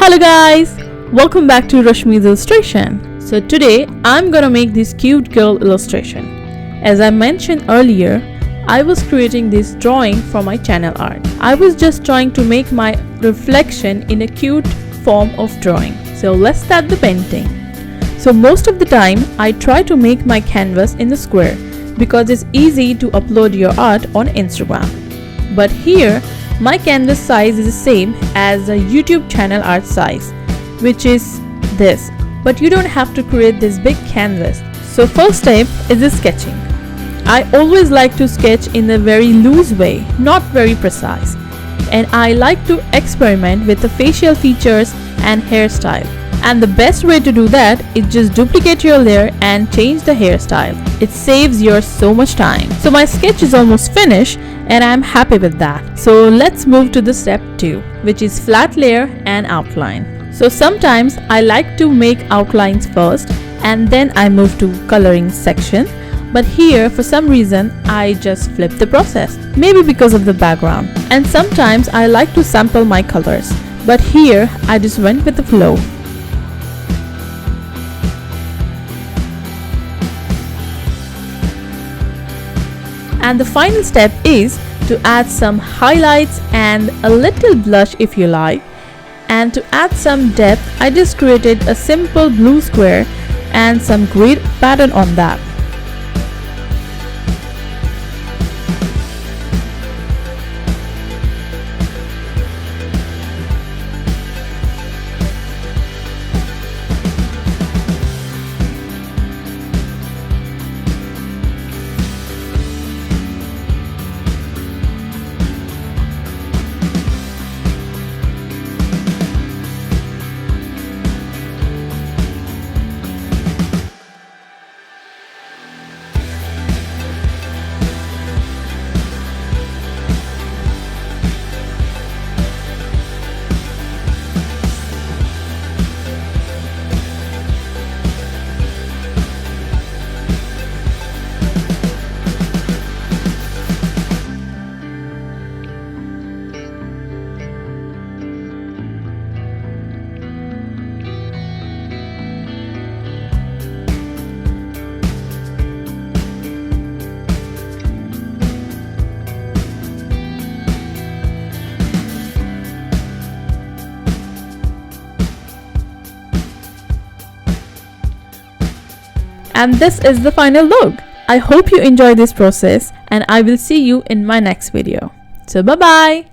Hello guys, welcome back to Rashmi's illustration. So today I'm gonna make this cute girl illustration. As I mentioned earlier, I was creating this drawing for my channel art. I was just trying to make my reflection in a cute form of drawing. So let's start the painting. So most of the time I try to make my canvas in the square because it's easy to upload your art on Instagram. But here my canvas size is the same as the YouTube channel art size, which is this. But you don't have to create this big canvas. So first step is the sketching. I always like to sketch in a very loose way, not very precise. And I like to experiment with the facial features and hairstyle. And the best way to do that is just duplicate your layer and change the hairstyle. It saves you so much time. So my sketch is almost finished and I'm happy with that. So let's move to the step 2, which is flat layer and outline. So sometimes I like to make outlines first and then I move to coloring section. But here for some reason I just flip the process, maybe because of the background. And sometimes I like to sample my colors, but here I just went with the flow. And the final step is to add some highlights and a little blush if you like. And to add some depth, I just created a simple blue square and some grid pattern on that. And this is the final look. I hope you enjoy this process and I will see you in my next video. So bye bye.